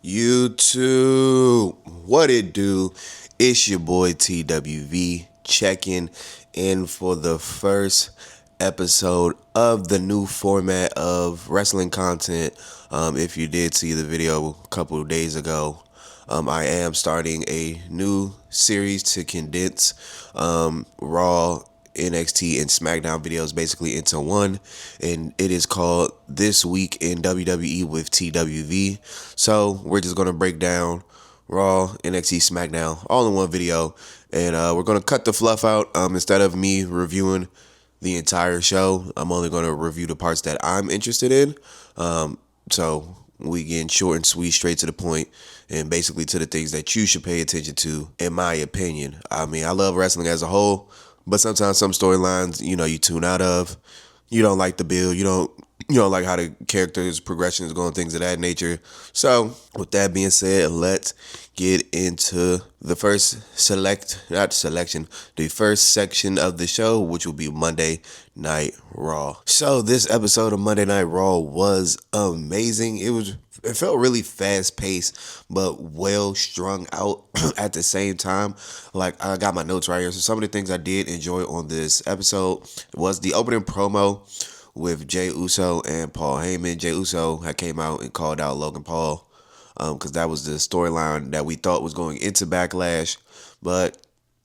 YouTube, what it do? It's your boy TWV checking in for the first episode of the new format of wrestling content. If you did see the video a couple of days ago, I am starting a new series to condense Raw, NXT, and Smackdown videos basically into one, and it is called This Week in WWE with TWV. So we're just gonna break down Raw, NXT, SmackDown all in one video, and we're gonna cut the fluff out. Instead of me reviewing the entire show, I'm only gonna review the parts that I'm interested in. So we getting short and sweet, straight to the point, and basically to the things that you should pay attention to, in my opinion. I mean, I love wrestling as a whole, but sometimes some storylines, you tune out of. You don't like the build. You don't like how the characters' progression is going, things of that nature. So, with that being said, let's get into the the first section of the show, which will be Monday Night Raw. So, this episode of Monday Night Raw was amazing. It felt really fast paced, but well strung out at the same time. Like, I got my notes right here. So, some of the things I did enjoy on this episode was the opening promo with Jey Uso and Paul Heyman. Jey Uso had came out and called out Logan Paul because that was the storyline that we thought was going into Backlash, but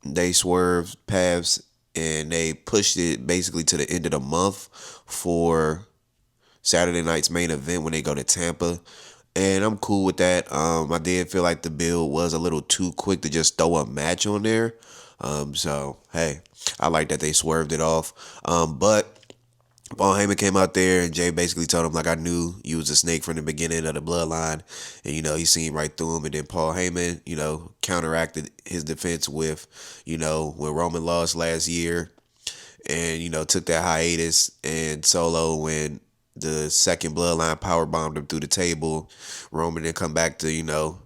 they swerved paths and they pushed it basically to the end of the month for Saturday night's main event when they go to Tampa. And I'm cool with that. I did feel like the build was a little too quick to just throw a match on there. So hey, I like that they swerved it off. But Paul Heyman came out there and Jay basically told him, like, I knew you was a snake from the beginning of the bloodline. And, he seen right through him. And then Paul Heyman, counteracted his defense with, when Roman lost last year and, took that hiatus and Solo when the second bloodline power bombed him through the table. Roman didn't come back to,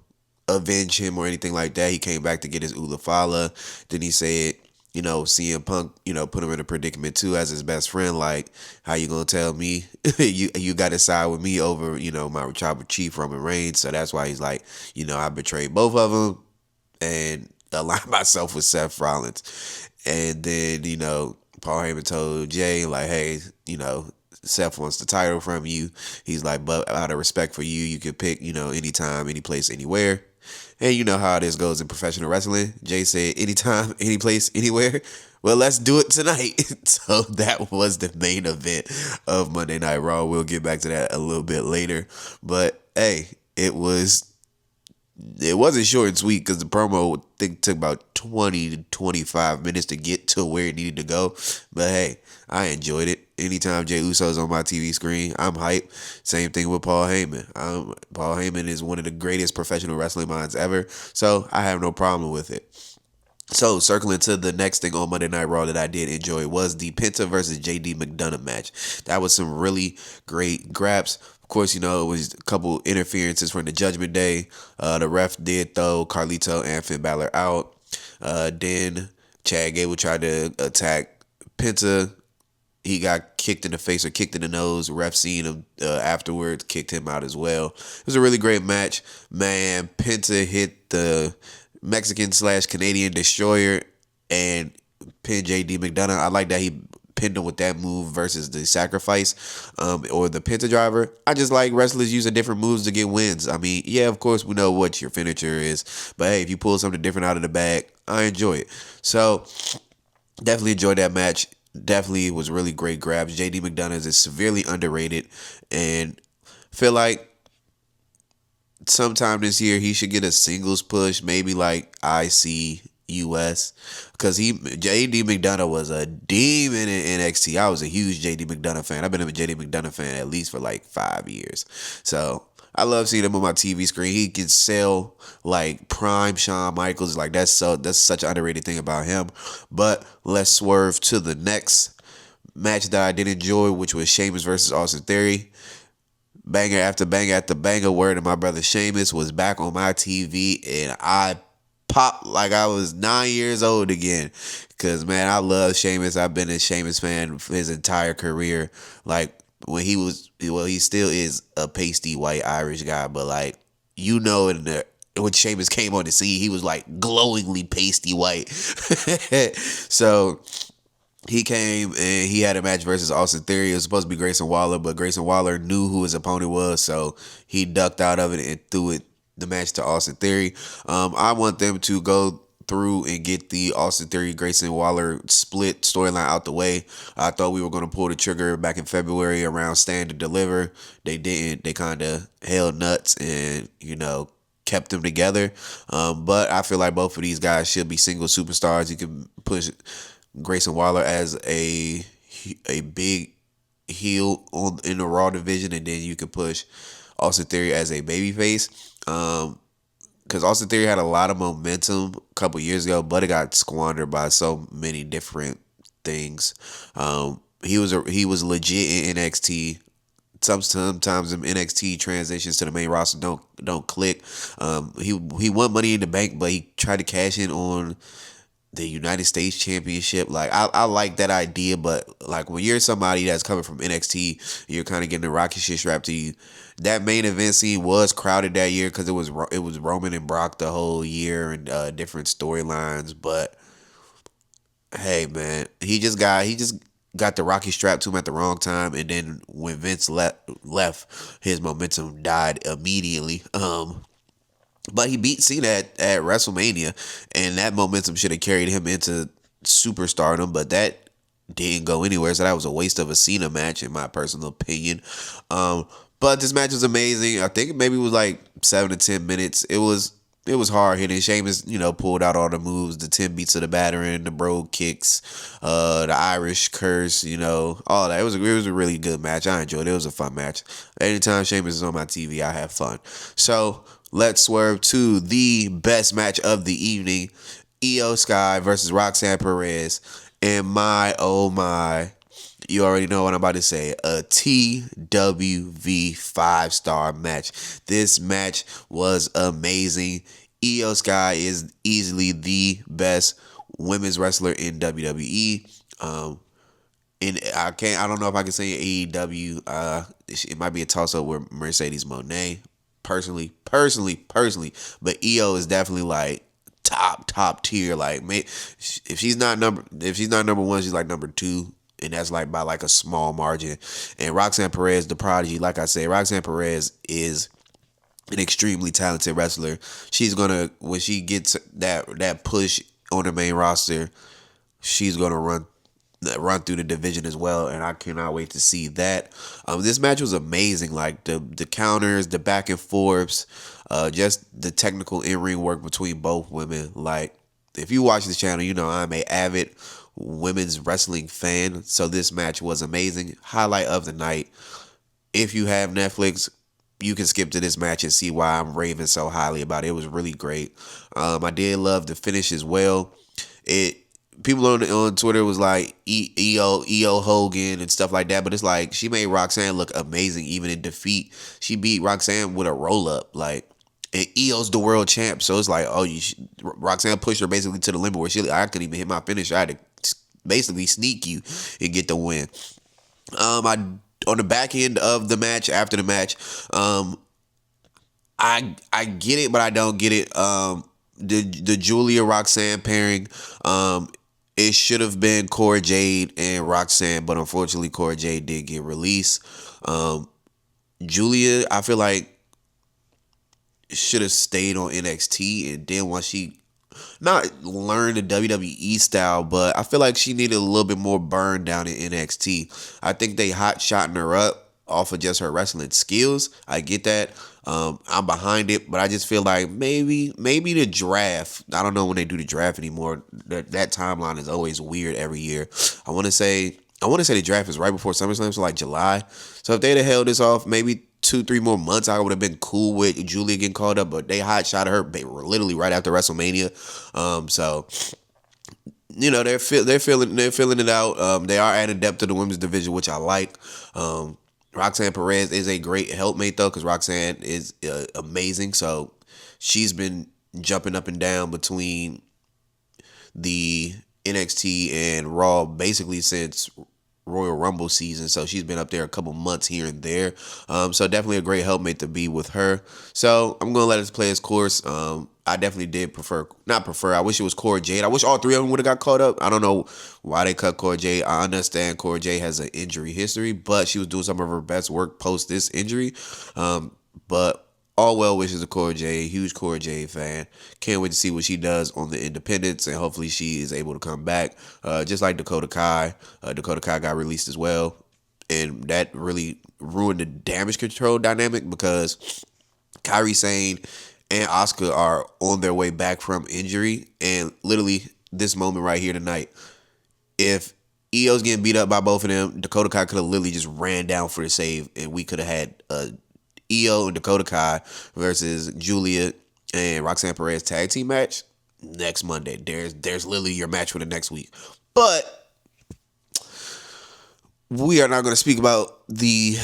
avenge him or anything like that. He came back to get his Ulafala. Then he said, CM Punk, put him in a predicament too as his best friend. Like, how you gonna tell me you got to side with me over, my tribal chief Roman Reigns? So that's why he's like, I betrayed both of them and aligned myself with Seth Rollins. And then, Paul Heyman told Jay, like, hey, Seth wants the title from you. He's like, but out of respect for you, you could pick, anytime, any place, anywhere. And you know how this goes in professional wrestling. Jay said, anytime, any place, anywhere. Well, let's do it tonight. So that was the main event of Monday Night Raw. We'll get back to that a little bit later. But hey, it wasn't short and sweet because the promo, I think, took about 20 to 25 minutes to get to where it needed to go. But hey, I enjoyed it. Anytime Jey Uso's on my TV screen, I'm hyped. Same thing with Paul Heyman. Paul Heyman is one of the greatest professional wrestling minds ever, so I have no problem with it. So, circling to the next thing on Monday Night Raw that I did enjoy was the Penta versus JD McDonough match. That was some really great grabs. Of course, it was a couple interferences from the Judgment Day. The ref did throw Carlito and Finn Balor out. Then Chad Gable tried to attack Penta. He got kicked in the face or kicked in the nose. Ref seen him afterwards, kicked him out as well. It was a really great match. Man, Penta hit the Mexican/Canadian destroyer and pinned JD McDonough. I like that he pinned him with that move versus the sacrifice or the Penta driver. I just like wrestlers using different moves to get wins. I mean, yeah, of course, we know what your finisher is. But hey, if you pull something different out of the bag, I enjoy it. So, definitely enjoyed that match. Definitely was really great grabs. JD McDonough is severely underrated and feel like sometime this year he should get a singles push, maybe like IC US, because JD McDonough was a demon in NXT. I was a huge JD McDonough fan. I've been a JD McDonough fan at least for like 5 years. So I love seeing him on my TV screen. He can sell like prime Shawn Michaels. Like that's such an underrated thing about him. But let's swerve to the next match that I did enjoy, which was Sheamus versus Austin Theory. Banger after banger after banger. Word of my brother Sheamus was back on my TV, and I popped like I was 9 years old again. Cause man, I love Sheamus. I've been a Sheamus fan for his entire career. Like when he still is a pasty white Irish guy, but like you know, when Sheamus came on the scene, he was like glowingly pasty white. So he came and he had a match versus Austin Theory. It was supposed to be Grayson Waller, but Grayson Waller knew who his opponent was, so he ducked out of it and threw the match to Austin Theory. I want them to go through and get the Austin Theory Grayson Waller split storyline out the way. I thought we were going to pull the trigger back in February around Stand and Deliver. They didn't. They kind of held nuts and kept them together. But I feel like both of these guys should be single superstars. You can push Grayson Waller as a big heel in the Raw division, and then you can push Austin Theory as a babyface. Because Austin Theory had a lot of momentum a couple years ago, but it got squandered by so many different things. He was legit in NXT. Sometimes in NXT transitions to the main roster don't click. He won Money in the Bank, but he tried to cash in on the United States Championship. Like I like that idea, but like when you're somebody that's coming from NXT, you're kind of getting the rocket shit strapped to you. That main event scene was crowded that year because it was Roman and Brock the whole year and different storylines. But hey, man, he just got the rocket strapped to him at the wrong time, and then when Vince left, his momentum died immediately. But he beat Cena at WrestleMania, and that momentum should have carried him into superstardom, but that didn't go anywhere, so that was a waste of a Cena match, in my personal opinion. But this match was amazing. I think maybe it was like 7 to 10 minutes. It was hard hitting. Sheamus, pulled out all the moves, the 10 beats of the battering, the bro kicks, the Irish curse, all that. It was a really good match. I enjoyed it. It was a fun match. Anytime Sheamus is on my TV, I have fun. So let's swerve to the best match of the evening. Io Sky versus Roxanne Perez. And my, oh my, you already know what I'm about to say. A TWV 5-star match. This match was amazing. Io Sky is easily the best women's wrestler in WWE. And I don't know if I can say AEW. It might be a toss up with Mercedes Moné. Personally, but Io is definitely like top tier. Like, if she's not number one, she's like number 2, and that's like by like a small margin. And Roxanne Perez, the prodigy, like I said, Roxanne Perez is an extremely talented wrestler. She's gonna, when she gets that push on the main roster, she's gonna run through the division as well, and I cannot wait to see that. This match was amazing. Like the counters, the back and forths, just the technical in-ring work between both women. Like, if you watch this channel, you know I'm a avid women's wrestling fan, so this match was amazing. Highlight of the night. If you have Netflix, you can skip to this match and see why I'm raving so highly about it. It was really great. I did love the finish as well. People on Twitter was like EO Hogan and stuff like that, but it's like she made Roxanne look amazing even in defeat. She beat Roxanne with a roll up, like, and EO's the world champ, so it's like, Roxanne pushed her basically to the limit where I couldn't even hit my finish. I had to basically sneak you and get the win. On the back end of the match, after the match, I get it, but I don't get it. The Julia Roxanne pairing, it should have been Cora Jade and Roxanne, but unfortunately Cora Jade did get released. Julia, I feel like, should have stayed on NXT, and then once she not learned the WWE style, but I feel like she needed a little bit more burn down in NXT. I think they hot-shotting her up off of just her wrestling skills. I get that. I'm behind it, but I just feel like maybe the draft. I don't know when they do the draft anymore. That timeline is always weird every year. I want to say the draft is right before SummerSlam, so like July. So if they'd have held this off, maybe 2-3 more months, I would have been cool with Julia getting called up. But they hot shot her literally right after WrestleMania. So they're feeling it out. They are adding depth to the women's division, which I like. Roxanne Perez is a great helpmate, though, because Roxanne is amazing. So she's been jumping up and down between the NXT and Raw basically since Royal Rumble season, so she's been up there a couple months here and there. So definitely a great helpmate to be with her. So I'm gonna let us play its course. I definitely did not prefer. I wish it was Cora Jade. I wish all three of them would have got caught up. I don't know why they cut Cora Jade. I understand Cora Jade has an injury history, but she was doing some of her best work post this injury. But all well wishes to Cora Jade. Huge Cora Jade fan. Can't wait to see what she does on the independents, and hopefully she is able to come back. Just like Dakota Kai. Dakota Kai got released as well, and that really ruined the damage control dynamic because Kairi Sane and Asuka are on their way back from injury, and literally this moment right here tonight, if Io's getting beat up by both of them, Dakota Kai could have literally just ran down for the save, and we could have had Io and Dakota Kai versus Julia and Roxanne Perez tag team match next Monday. There's literally your match for the next week. But we are not going to speak about the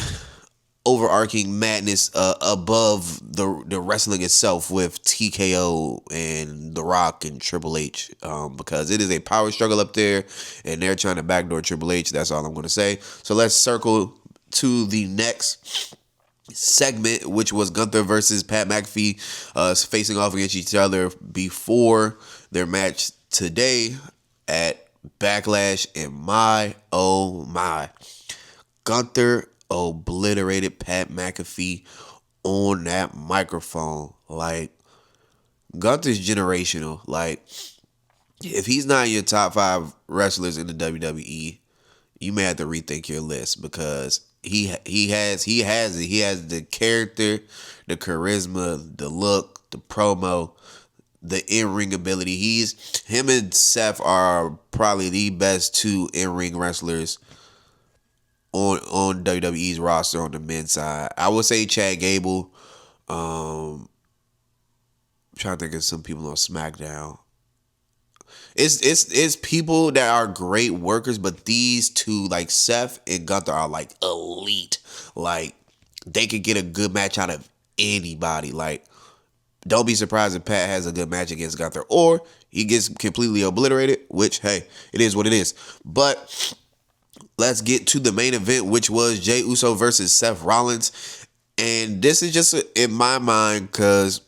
overarching madness above the wrestling itself with TKO and The Rock and Triple H, because it is a power struggle up there, and they're trying to backdoor Triple H. That's all I'm going to say. So let's circle to the next segment, which was Gunther versus Pat McAfee facing off against each other before their match today at Backlash. And my, oh my, Gunther obliterated Pat McAfee on that microphone. Like, Gunther's generational. Like, if he's not in your top 5 wrestlers in the WWE, you may have to rethink your list, because he has it. He has the character, the charisma, the look, the promo, the in-ring ability. Him and Seth are probably the best 2 in-ring wrestlers on WWE's roster on the men's side. I would say Chad Gable. I'm trying to think of some people on SmackDown. It's people that are great workers, but these two, like Seth and Gunther, are like elite. Like, they could get a good match out of anybody. Like, don't be surprised if Pat has a good match against Gunther, or he gets completely obliterated, which, hey, it is what it is. But let's get to the main event, which was Jey Uso versus Seth Rollins. And this is just in my mind, because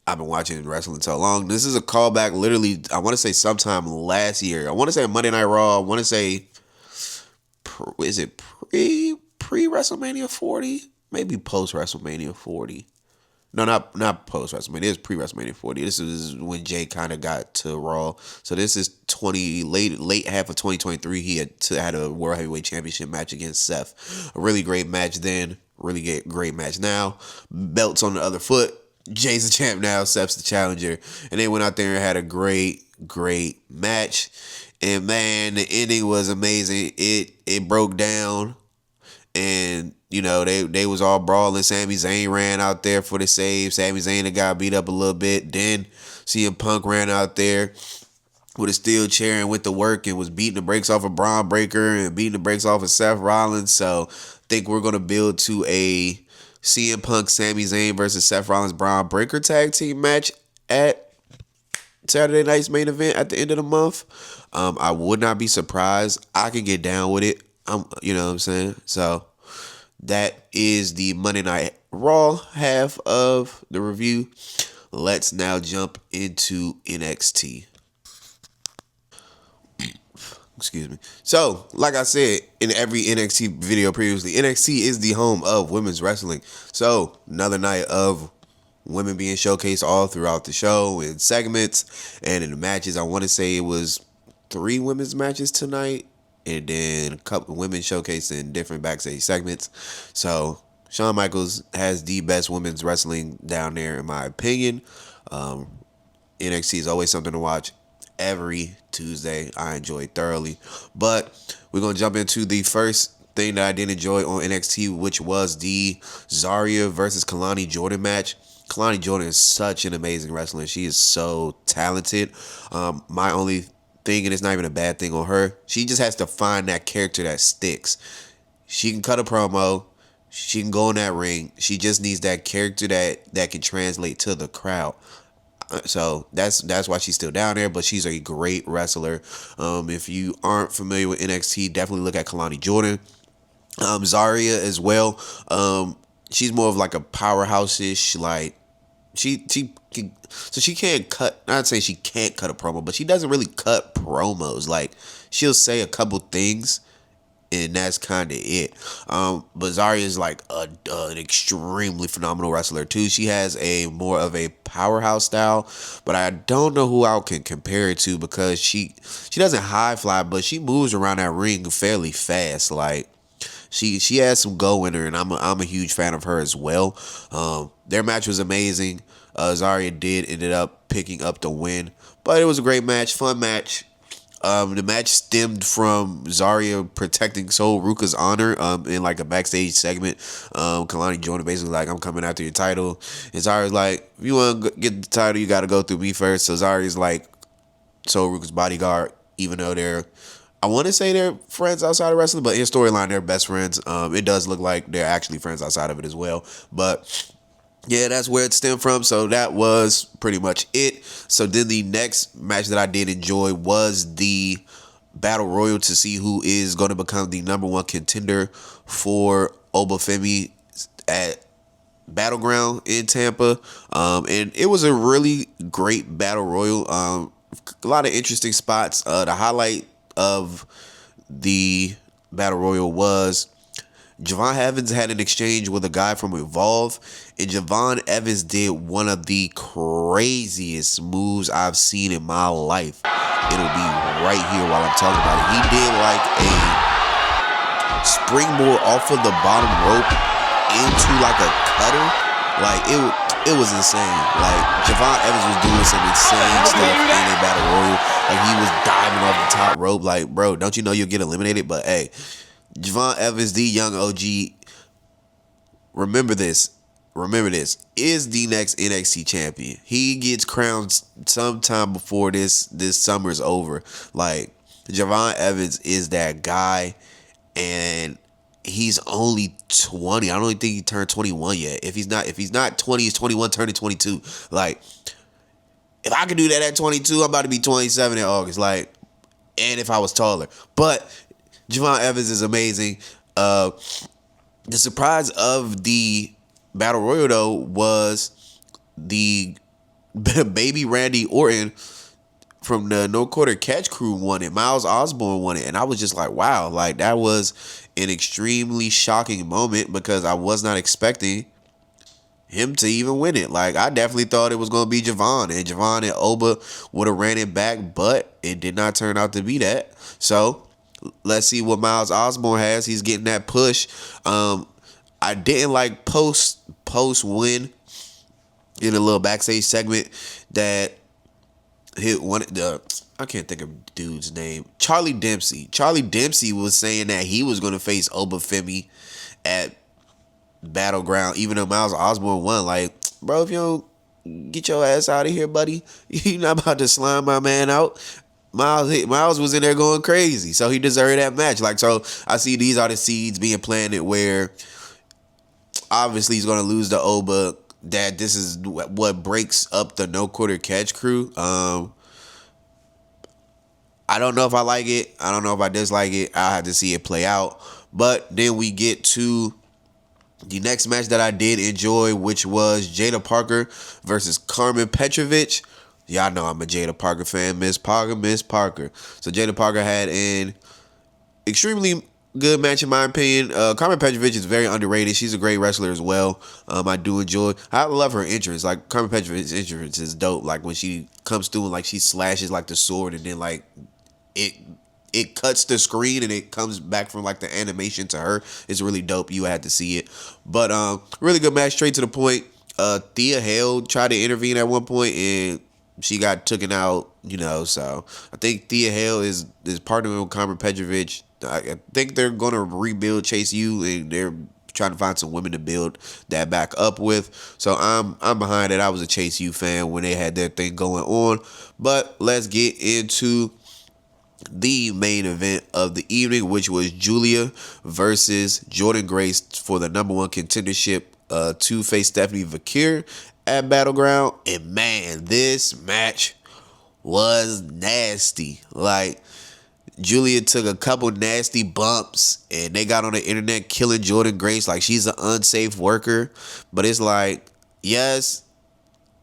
I've been watching wrestling so long. This is a callback, literally, I want to say sometime last year. I want to say Monday Night Raw. I want to say, is it pre-WrestleMania 40? Maybe post-WrestleMania 40. No, not post-WrestleMania. It is pre-WrestleMania 40. This is when Jay kind of got to Raw. So this is late half of 2023. He had a World Heavyweight Championship match against Seth. A really great match then. Really great match now. Belts on the other foot. Jay's the champ now. Seth's the challenger. And they went out there and had a great match. And man, the ending was amazing. It broke down. And, you know, they was all brawling. Sami Zayn ran out there for the save. Sami Zayn got beat up a little bit. Then CM Punk ran out there with a steel chair and went to work and was beating the brakes off of Braun Breaker and beating the brakes off of Seth Rollins. So I think we're going to build to a CM Punk, Sami Zayn versus Seth Rollins, Braun Breaker tag team match at Saturday night's main event at the end of the month. I would not be surprised. I can get down with it. You know what I'm saying? So that is the Monday Night Raw half of the review. Let's now jump into NXT. Excuse me. So, like I said in every NXT video previously, NXT is the home of women's wrestling. So, another night of women being showcased all throughout the show in segments and in the matches. I want to say it was 3 women's matches tonight, and then a couple of women showcased in different backstage segments. So, Shawn Michaels has the best women's wrestling down there, in my opinion. NXT is always something to watch. Every Tuesday, I enjoy thoroughly. But we're going to jump into the first thing that I did enjoy on NXT, which was the Zarya versus Kalani Jordan match. Kalani Jordan is such an amazing wrestler. She is so talented. My only thing, and it's not even a bad thing on her, she just has to find that character that sticks. She can cut a promo. She can go in that ring. She just needs that character that can translate to the crowd. So that's why she's still down there, but she's a great wrestler. If you aren't familiar with NXT, definitely look at Kalani Jordan. Zarya as well. She's more of like a powerhouse-ish, like she can't cut. Not say she can't cut a promo, but she doesn't really cut promos. Like she'll say a couple things, and that's kind of it. But Zarya is like an extremely phenomenal wrestler too. She has a more of a powerhouse style, but I don't know who I can compare it to because she doesn't high fly, but she moves around that ring fairly fast. Like she has some go in her, and I'm a huge fan of her as well. Their match was amazing. Zarya ended up picking up the win, but it was a great match, fun match. The match stemmed from Zarya protecting Sol Ruka's honor in like a backstage segment. Kalani Jordan basically like, I'm coming after your title. And Zarya's like, if you want to get the title, you got to go through me first. So Zarya's like Sol Ruka's bodyguard, even though I want to say they're friends outside of wrestling, but in storyline, they're best friends. It does look like they're actually friends outside of it as well. But yeah, that's where it stemmed from. So that was pretty much it. So then the next match that I did enjoy was the Battle Royal to see who is going to become the number one contender for Obafemi at Battleground in Tampa. And it was a really great Battle Royal. A lot of interesting spots. The highlight of the Battle Royal was Javon Evans had an exchange with a guy from Evolve, and Javon Evans did one of the craziest moves I've seen in my life. It'll be right here while I'm talking about it. He did like a springboard off of the bottom rope into like a cutter. Like it was insane. Like Javon Evans was doing some insane stuff in a Battle Royal. Like he was diving off the top rope. Like, bro, don't you know you'll get eliminated? But hey, Javon Evans, the young OG, remember this, is the next NXT champion. He gets crowned sometime before this summer's over. Like, Javon Evans is that guy, and he's only 20. I don't even think he turned 21 yet. If he's not 20, he's 21, turning 22. Like, if I could do that at 22, I'm about to be 27 in August. Like, and if I was taller. But Javon Evans is amazing. The surprise of the Battle Royal, though, was the baby Randy Orton from the No Quarter Catch Crew won it. Miles Osborne won it. And I was just like, wow. Like, that was an extremely shocking moment because I was not expecting him to even win it. Like, I definitely thought it was going to be Javon. And Javon and Oba would have ran it back, but it did not turn out to be that. So let's see what Miles Osborne has. He's getting that push. I didn't like post win in a little backstage segment that hit one of the, I can't think of dude's name. Charlie Dempsey. Charlie Dempsey was saying that he was going to face Obafemi at Battleground, even though Miles Osborne won. Like, bro, if you don't get your ass out of here, buddy, you're not about to slime my man out. Miles was in there going crazy, so he deserved that match. Like, so I see these are the seeds being planted where obviously he's going to lose to Oba. That this is what breaks up the No Quarter Catch Crew. I don't know if I like it. I don't know if I dislike it. I'll have to see it play out. But then we get to the next match that I did enjoy, which was Jada Parker versus Carmen Petrovic. Y'all know I'm a Jada Parker fan. Miss Parker. So Jada Parker had an extremely good match in my opinion. Carmen Petrovic is very underrated. She's a great wrestler as well. I do enjoy. I love her entrance. Like, Carmen Petrovic's entrance is dope. Like, when she comes through and like she slashes like the sword, and then like it cuts the screen and it comes back from like the animation to her. It's really dope. You had to see it. But really good match, straight to the point. Thea Hale tried to intervene at one point and she got taken out, so I think Thea Hale is partnering with Carmen Petrovic. I think they're going to rebuild Chase U, and they're trying to find some women to build that back up with. So I'm behind it. I was a Chase U fan when they had their thing going on. But let's get into the main event of the evening, which was Julia versus Jordan Grace for the number one contendership to face Stephanie Vakir at Battleground, and man, this match was nasty. Like, Julia took a couple nasty bumps, and they got on the internet killing Jordynne Grace like she's an unsafe worker. But it's like, yes,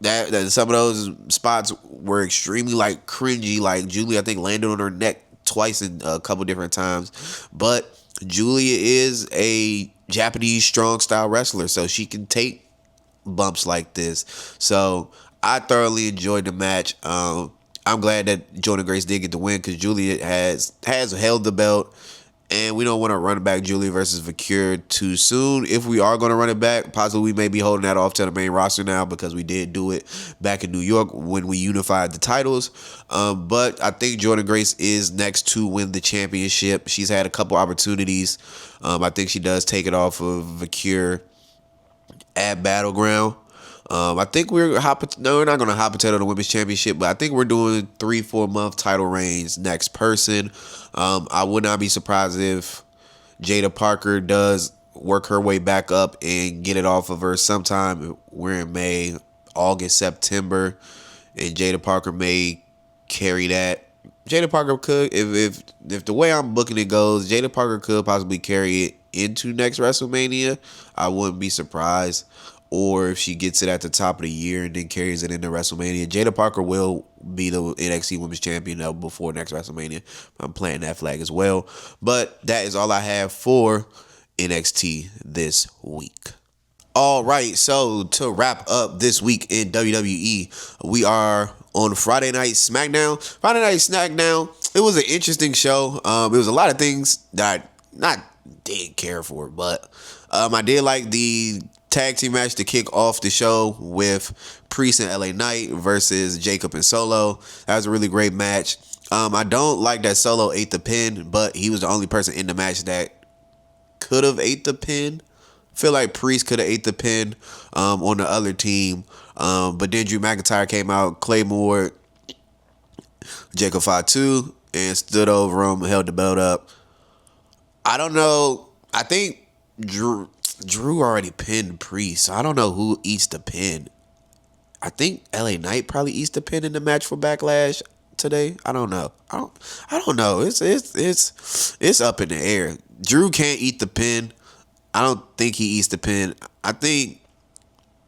that some of those spots were extremely like cringy. Like, Julia, I think, landed on her neck twice in a couple different times. But Julia is a Japanese strong style wrestler, so she can take bumps like this. So I thoroughly enjoyed the match. I'm glad that Jordynne Grace did get the win, because Julia has held the belt, and we don't want to run back Julia versus Vicure too soon. If we are going to run it back, possibly we may be holding that off to the main roster now, because we did do it back in New York when we unified the titles. But I think Jordynne Grace is next to win the championship. She's had a couple opportunities. I think she does take it off of Vicure at Battleground. I think we're not going to hot potato the women's championship, but I think we're doing 3-4 month title reigns next person. I would not be surprised if Jada Parker does work her way back up and get it off of her sometime. We're in May, August, September, and Jada Parker may carry that. Jada Parker could, if the way I'm booking it goes, Jada Parker could possibly carry it into next WrestleMania. I wouldn't be surprised. Or if she gets it at the top of the year and then carries it into WrestleMania. Jada Parker will be the NXT Women's Champion before next WrestleMania. I'm playing that flag as well. But that is all I have for NXT this week. All right, so to wrap up this week in WWE, we are on Friday Night Smackdown. Friday Night Smackdown, it was an interesting show. It was a lot of things that I didn't care for, but I did like the tag team match to kick off the show with Priest and LA Knight versus Jacob and Solo. That was a really great match. I don't like that Solo ate the pin, but he was the only person in the match that could have ate the pin. I feel like Priest could have ate the pin on the other team. But then Drew McIntyre came out, Claymore, Jacob Fatu, and stood over him, held the belt up. I don't know. I think Drew already pinned Priest, so I don't know who eats the pin. I think LA Knight probably eats the pin in the match for Backlash today. I don't know. I don't know. It's up in the air. Drew can't eat the pin. I don't think he eats the pin. I think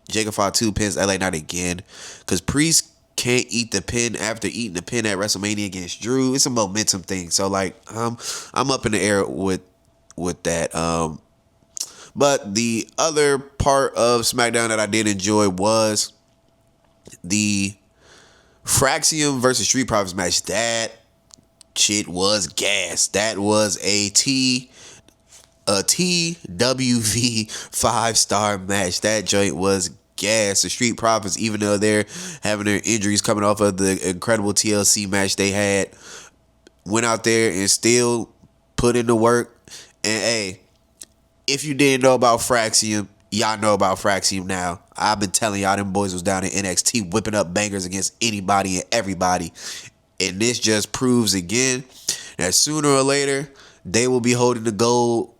Jacob Fatu pins LA Knight again, because Priest can't eat the pin after eating the pin at WrestleMania against Drew. It's a momentum thing. So like, I'm up in the air with that. But the other part of SmackDown that I did enjoy was the Fraxium versus Street Profits match. That shit was gas. That was a TWV 5-star match. That joint was gas. The Street Profits, even though they're having their injuries coming off of the incredible TLC match they had, went out there and still put in the work. And hey, if you didn't know about Fraxium, y'all know about Fraxium now. I've been telling y'all, them boys was down in NXT whipping up bangers against anybody and everybody. And this just proves again that sooner or later, they will be holding the gold.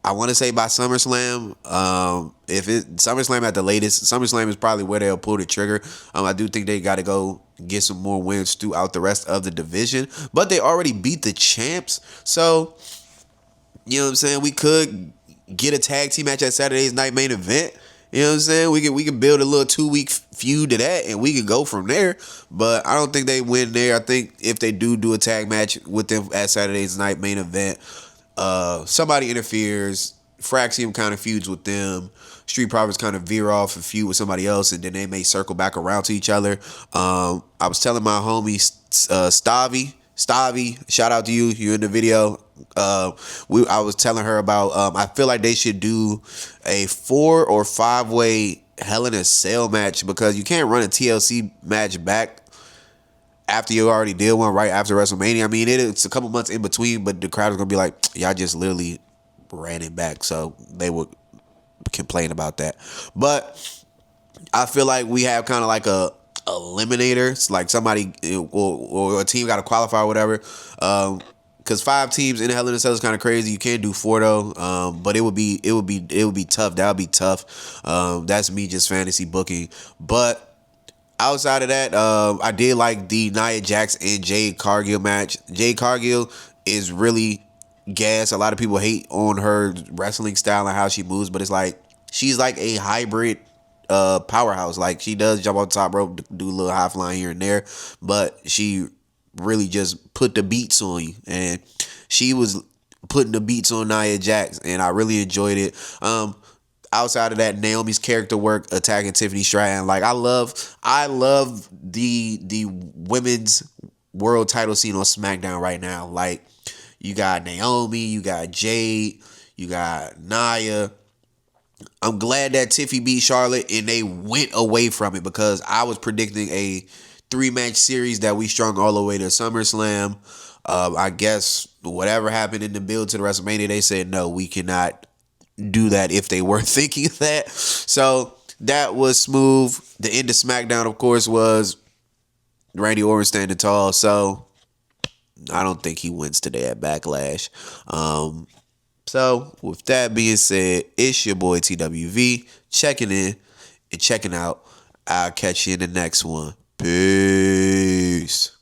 I want to say by SummerSlam. If it SummerSlam at the latest, SummerSlam is probably where they'll pull the trigger. I do think they got to go get some more wins throughout the rest of the division. But they already beat the champs. So, you know what I'm saying? We could get a tag team match at Saturday's night main event. You know what I'm saying? We can build a little 2-week feud to that, and we can go from there. But I don't think they win there. I think if they do a tag match with them at Saturday's night main event, somebody interferes, Fraxium kind of feuds with them, Street Profits kind of veer off and feud with somebody else, and then they may circle back around to each other. I was telling my homie Stavi, shout out to you. You in the video. I was telling her about. I feel like they should do a 4 or 5 way Hell in a Cell match, because you can't run a TLC match back after you already did one right after WrestleMania. I mean, it's a couple months in between, but the crowd is gonna be like, y'all just literally ran it back, so they would complain about that. But I feel like we have kind of like a eliminator. It's like somebody or a team got to qualify or whatever. Kind because 5 teams in Hell in a Cell is kind of crazy. You can't do 4 though. But it would be tough. That would be tough. That's me just fantasy booking. But outside of that, I did like the Nia Jax and Jade Cargill match. Jade Cargill is really gas. A lot of people hate on her wrestling style and how she moves, but it's like she's like a hybrid powerhouse. Like she does jump off the top rope, do a little high flying here and there, but she really just put the beats on you, and she was putting the beats on Nia Jax, and I really enjoyed it. Outside of that, Naomi's character work attacking Tiffany Stratton, like I love the women's world title scene on SmackDown right now. Like you got Naomi, you got Jade, you got Nia. I'm glad that Tiffy beat Charlotte and they went away from it, because I was predicting a 3-match series that we strung all the way to SummerSlam. I guess whatever happened in the build to the WrestleMania, they said no, we cannot do that if they were thinking that. So that was smooth. The end of SmackDown, of course, was Randy Orton standing tall. So I don't think he wins today at Backlash. So with that being said, it's your boy TWV checking in and checking out. I'll catch you in the next one. Peace.